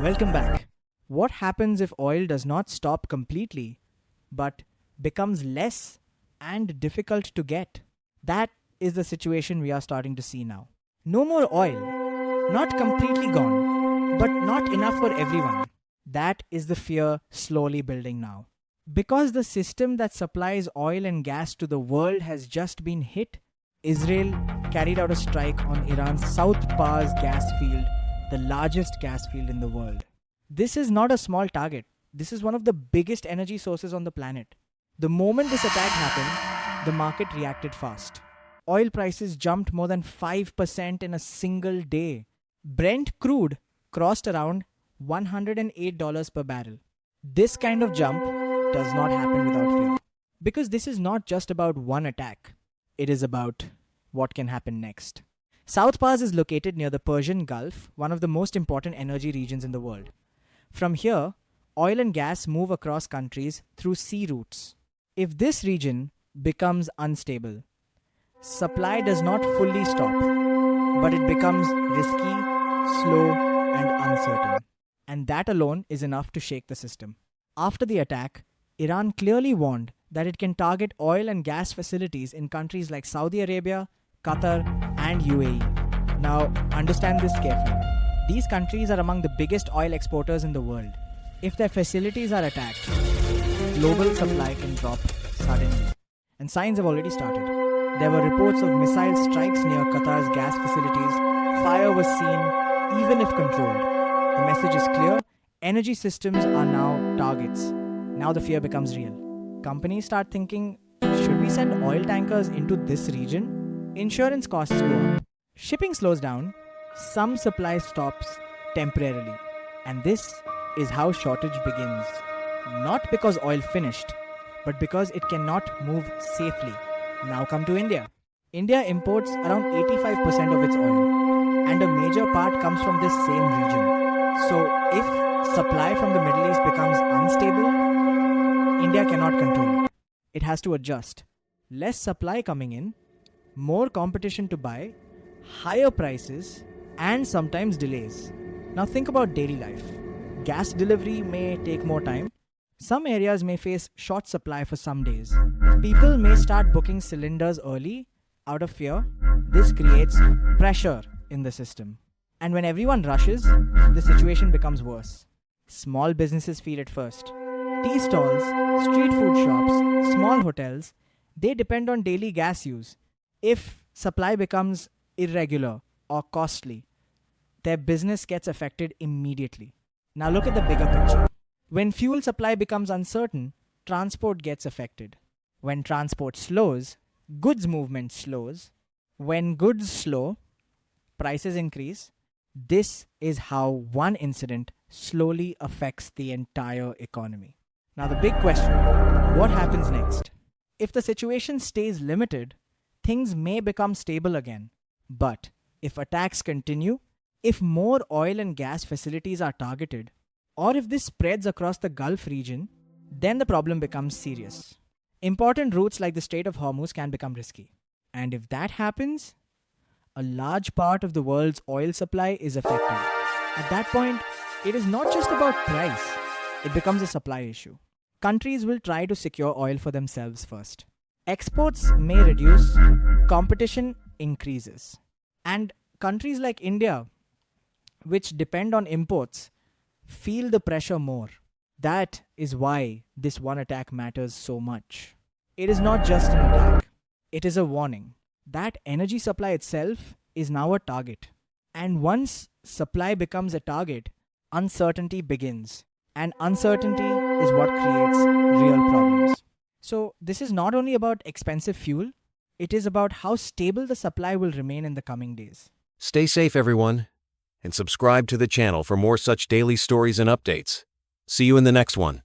Welcome back. What happens if oil does not stop completely but becomes less and difficult to get? That is the situation we are starting to see now. No more oil, not completely gone, but not enough for everyone. That is the fear slowly building now. Because the system that supplies oil and gas to the world has just been hit, Israel carried out a strike on Iran's South Pars gas field, the largest gas field in the world. This is not a small target. This is one of the biggest energy sources on the planet. The moment this attack happened, the market reacted fast. Oil prices jumped more than 5% in a single day. Brent crude crossed around $108 per barrel. This kind of jump does not happen without fear. Because this is not just about one attack. It is about what can happen next. South Pars is located near the Persian Gulf, one of the most important energy regions in the world. From here, oil and gas move across countries through sea routes. If this region becomes unstable, supply does not fully stop, but it becomes risky, slow, and uncertain. And that alone is enough to shake the system. After the attack, Iran clearly warned that it can target oil and gas facilities in countries like Saudi Arabia, Qatar, and UAE. Now, understand this carefully. These countries are among the biggest oil exporters in the world. If their facilities are attacked, global supply can drop suddenly. And signs have already started. There were reports of missile strikes near Qatar's gas facilities. Fire was seen, even if controlled. The message is clear. Energy systems are now targets. Now the fear becomes real. Companies start thinking, should we send oil tankers into this region? Insurance costs go up. Shipping slows down. Some supply stops temporarily. And this is how shortage begins. Not because oil finished, but because it cannot move safely. Now come to India. India imports around 85% of its oil, and a major part comes from this same region. So if supply from the Middle East becomes unstable, India cannot control it. It has to adjust. Less supply coming in, more competition to buy, higher prices, and sometimes delays. Now think about daily life. Gas delivery may take more time. Some areas may face short supply for some days. People may start booking cylinders early out of fear. This creates pressure in the system. And when everyone rushes, the situation becomes worse. Small businesses feel it first. Tea stalls, street food shops, small hotels, they depend on daily gas use. If supply becomes irregular or costly, their business gets affected immediately. Now look at the bigger picture. When fuel supply becomes uncertain, transport gets affected. When transport slows, goods movement slows. When goods slow, prices increase. This is how one incident slowly affects the entire economy. Now the big question, what happens next? If the situation stays limited, things may become stable again. But if attacks continue, if more oil and gas facilities are targeted, or if this spreads across the Gulf region, then the problem becomes serious. Important routes like the Strait of Hormuz can become risky. And if that happens, a large part of the world's oil supply is affected. At that point, it is not just about price, it becomes a supply issue. Countries will try to secure oil for themselves first. Exports may reduce, competition increases. And countries like India, which depend on imports, feel the pressure more. That is why this one attack matters so much. It is not just an attack, it is a warning. That energy supply itself is now a target. And once supply becomes a target, uncertainty begins. And uncertainty is what creates real problems. So this is not only about expensive fuel, it is about how stable the supply will remain in the coming days. Stay safe, everyone, and subscribe to the channel for more such daily stories and updates. See you in the next one.